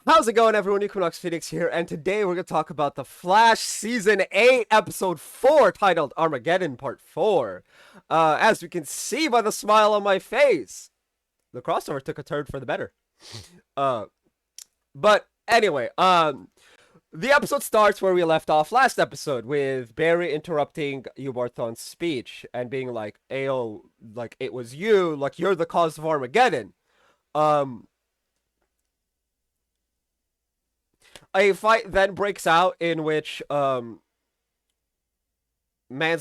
How's it going, everyone? Equinox Phoenix here, and today we're going to talk about The Flash Season 8, Episode 4, titled Armageddon Part 4. As you can see by the smile on my face, the crossover took a turn for the better. Uh, but anyway, the episode starts where we left off last episode, with Barry interrupting Ubarthon's speech and being like, Ayo, like, it was you, like, you're the cause of Armageddon. Um, a fight then breaks out in which Mans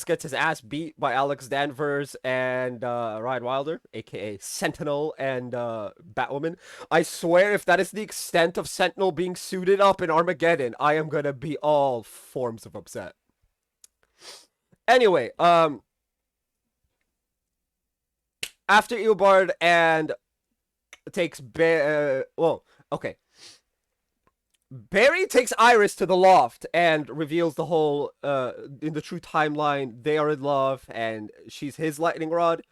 gets his ass beat by Alex Danvers and Ryan Wilder, aka Sentinel and Batwoman. I swear, if that is the extent of Sentinel being suited up in Armageddon, I am gonna be all forms of upset. Anyway, after Eobard and takes okay. Barry takes Iris to the loft and reveals the whole, in the true timeline, they are in love and she's his lightning rod.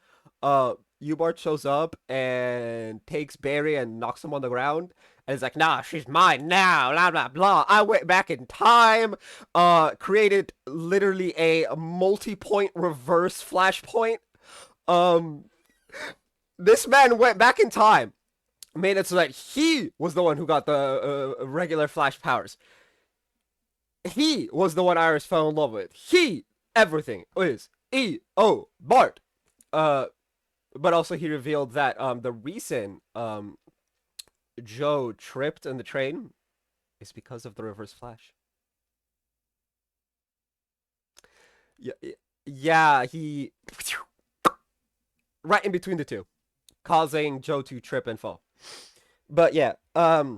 Ubart shows up and takes Barry and knocks him on the ground. And is like, nah, she's mine now, blah, blah, blah. I went back in time, created literally a multi-point reverse flashpoint. Um, this man went back in time, made it so that he was the one who got the regular Flash powers. He was the one Iris fell in love with. Everything is Bart. But also he revealed that the reason Joe tripped in the train is because of the Reverse Flash. Yeah, yeah, he right in between the two, causing Joe to trip and fall. But yeah, Barry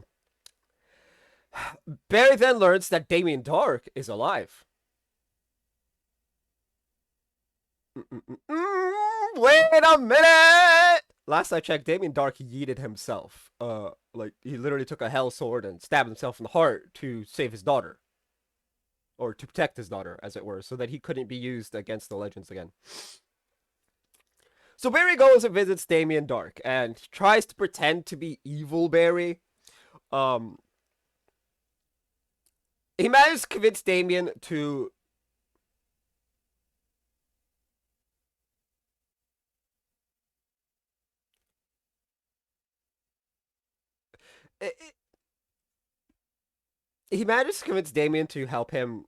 then learns that Damien Dark is alive. Wait a minute! Last I checked, Damien Dark yeeted himself. Like, he literally took a hell sword and stabbed himself in the heart to save his daughter. Or to protect his daughter, as it were, so that he couldn't be used against the Legends again. So Barry goes and visits Damien Dark, and he tries to pretend to be evil Barry. He managed to convince Damien to... He managed to convince Damien to help him.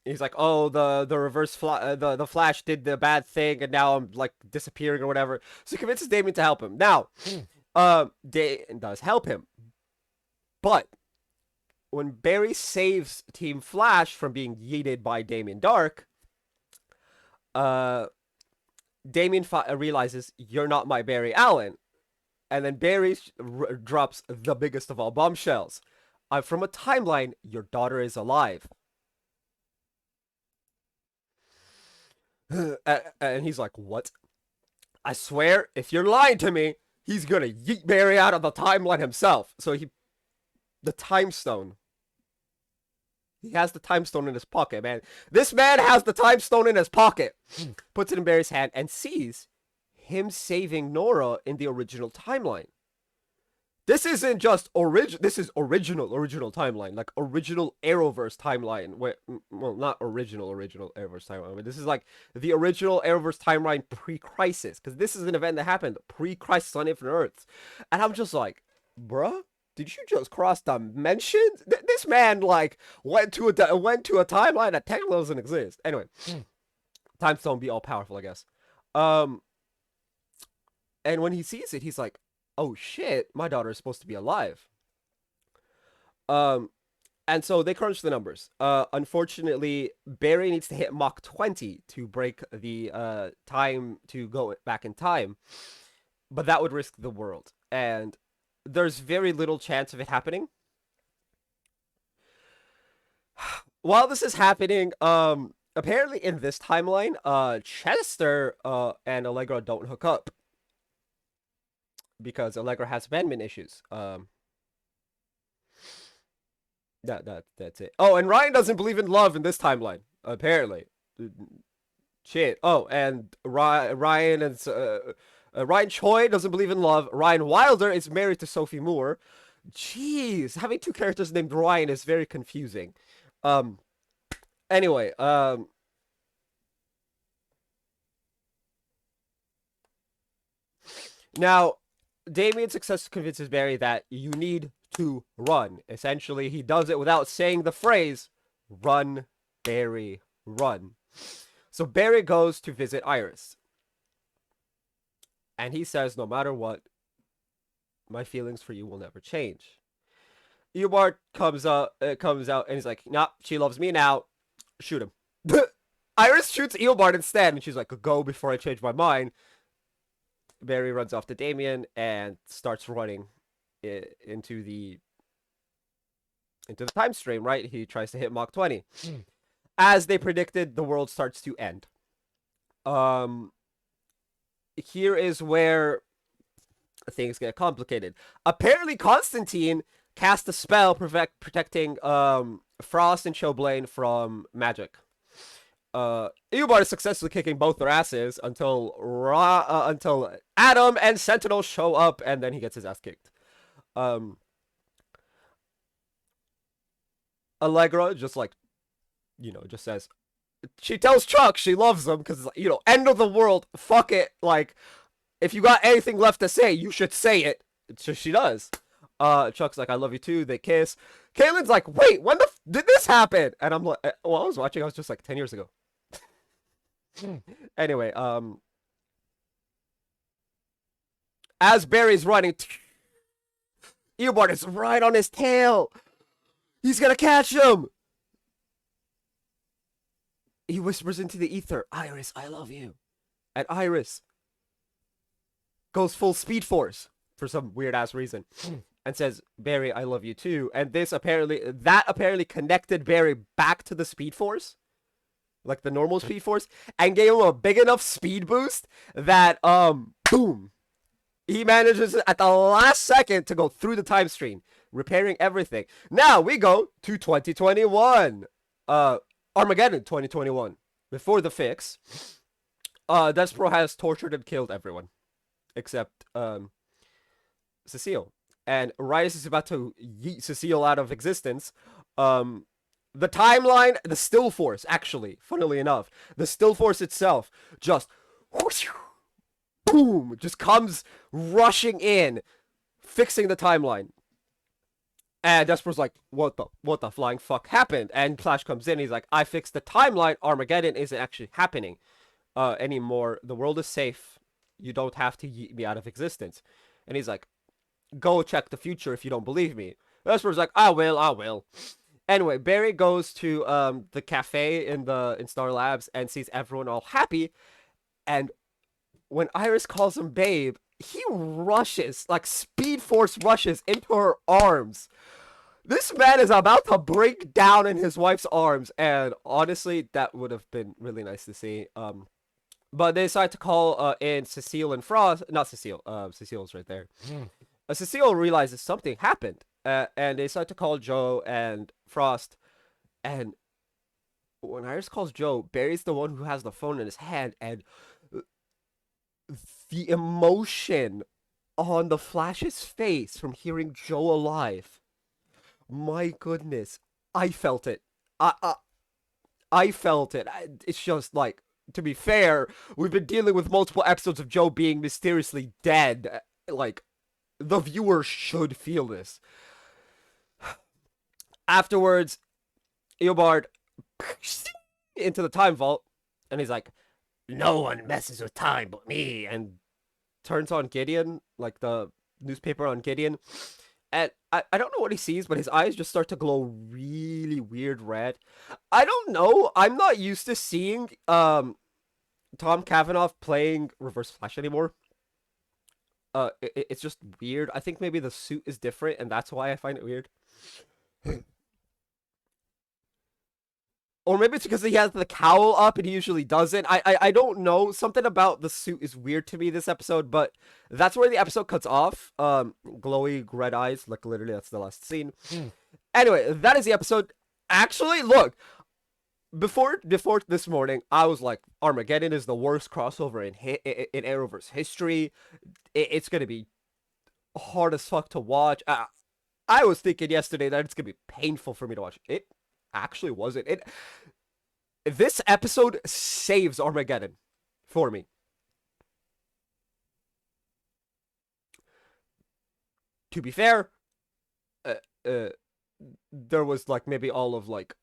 He's like, oh, the reverse the Flash did the bad thing, and now I'm like disappearing or whatever. So he convinces Damien to help him. Now, Damien does help him, but when Barry saves Team Flash from being yeeted by Damien Dark, Damien realizes you're not my Barry Allen, and then Barry drops the biggest of all bombshells. I'm from a timeline. Your daughter is alive. And he's like, what? I swear, if you're lying to me, he's gonna yeet Barry out of the timeline himself. So the time stone. He has the time stone in his pocket, man. This man has the time stone in his pocket. Puts it in Barry's hand and sees him saving Nora in the original timeline. This isn't just original. This is original timeline, like original Arrowverse timeline. Well, not original Arrowverse timeline, but this is like the original Arrowverse timeline pre-Crisis, because this is an event that happened pre-Crisis on Infinite Earths, and I'm just like, bruh, did you just cross dimensions? This man like went to a timeline that technically doesn't exist. Anyway, time stone be all powerful, I guess. And when he sees it, he's like, oh shit, my daughter is supposed to be alive. And so they crunch the numbers. Unfortunately, Barry needs to hit Mach 20 to break the time to go back in time, but that would risk the world, and there's very little chance of it happening. While this is happening, apparently in this timeline, Chester and Allegra don't hook up, because Allegra has abandonment issues. That's it. Oh, and Ryan doesn't believe in love in this timeline, apparently. Shit. Oh, and Ryan and Ryan Choi doesn't believe in love. Ryan Wilder is married to Sophie Moore. Jeez, having two characters named Ryan is very confusing. Um. Anyway. Now, Damien successfully convinces Barry that you need to run. Essentially, he does it without saying the phrase, "Run, Barry, run." So Barry goes to visit Iris, and he says, "No matter what, my feelings for you will never change." Eobard comes out, and he's like, "Nah, she loves me now. Shoot him." Iris shoots Eobard instead, and she's like, "Go before I change my mind." Barry runs off to Damien and starts running into the time stream. Right, he tries to hit Mach 20. As they predicted, the world starts to end. Um, Here is where things get complicated. Apparently, Constantine cast a spell protecting Frost and Choblain from magic. Eobard is successfully kicking both their asses until Adam and Sentinel show up, and then he gets his ass kicked. Allegra just like, just says, she tells Chuck she loves him because, end of the world, fuck it. Like, if you got anything left to say, you should say it. So she does. Chuck's like, I love you too. They kiss. Caitlin's like, wait, when did this happen? And I'm like, well, I was watching, I was just like 10 years ago. Anyway, as Barry's running, Eobard is right on his tail. He's gonna catch him. He whispers into the ether, Iris, I love you. And Iris goes full Speed Force for some weird ass reason and says, Barry, I love you too. And that apparently connected Barry back to the Speed Force, like the normal Speed Force, and gave him a big enough speed boost that, boom, he manages at the last second to go through the time stream, repairing everything. Now we go to 2021. Armageddon 2021. Before the fix, Despero has tortured and killed everyone except Cecile. And Riot is about to yeet Cecile out of existence. The timeline, the Still Force, actually, funnily enough, the Still Force itself just whoosh, boom, just comes rushing in, fixing the timeline. And Despero's like, what the flying fuck happened? And Flash comes in, he's like, I fixed the timeline, Armageddon isn't actually happening anymore. The world is safe. You don't have to yeet me out of existence. And he's like, go check the future if you don't believe me. Despero's like, I will. Anyway, Barry goes to the cafe in Star Labs and sees everyone all happy. And when Iris calls him babe, he rushes, like Speed Force rushes into her arms. This man is about to break down in his wife's arms, and honestly, that would have been really nice to see. But they decide to call in Cecile and Frost. Not Cecile. Cecile's right there. Cecile realizes something happened, and they decide to call Joe and Frost. And when Iris calls Joe, Barry's the one who has the phone in his hand, and the emotion on the Flash's face from hearing Joe alive. My goodness, I felt it. I felt it. It's just like, to be fair, we've been dealing with multiple episodes of Joe being mysteriously dead. Like, the viewer should feel this. Afterwards, Eobard into the time vault, and he's like, no one messes with time but me, and turns on Gideon, like the newspaper on Gideon. And I don't know what he sees, but his eyes just start to glow really weird red. I don't know. I'm not used to seeing Tom Cavanaugh playing Reverse Flash anymore. It's just weird. I think maybe the suit is different, and that's why I find it weird. Or maybe it's because he has the cowl up and he usually doesn't. I don't know. Something about the suit is weird to me this episode, but that's where the episode cuts off. Glowy red eyes. Like, literally, that's the last scene. Anyway, that is the episode. Actually, look. Before this morning, I was like, Armageddon is the worst crossover in Arrowverse history. It's going to be hard as fuck to watch. I was thinking yesterday that it's gonna be painful for me to watch. It actually wasn't. This episode saves Armageddon for me. To be fair, uh, uh, there was like maybe all of like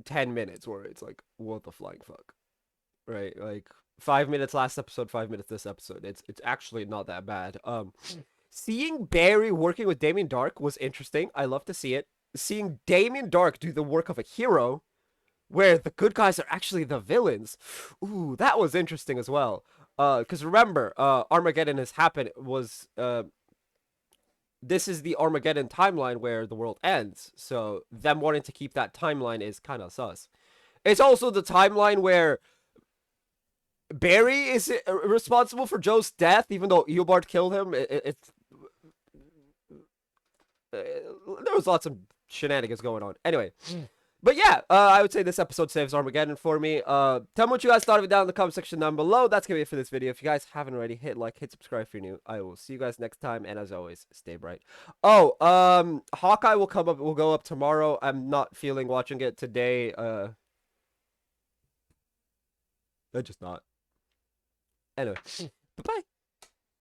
10 minutes where it's like, what the flying fuck, right? Like 5 minutes last episode, 5 minutes this episode. It's actually not that bad. Seeing Barry working with Damien Dark was interesting. I love to see it. Seeing Damien Dark do the work of a hero, where the good guys are actually the villains. Ooh, that was interesting as well. Because remember, Armageddon has happened. This is the Armageddon timeline where the world ends. So them wanting to keep that timeline is kind of sus. It's also the timeline where Barry is responsible for Joe's death, even though Eobard killed him. There was lots of shenanigans going on. Anyway, but yeah, I would say this episode saves Armageddon for me. Tell me what you guys thought of it down in the comment section down below. That's gonna be it for this video. If you guys haven't already, hit like, hit subscribe if you're new. I will see you guys next time, and as always, stay bright. Oh, Hawkeye will go up tomorrow. I'm not feeling watching it today. I just not. Anyway, bye bye.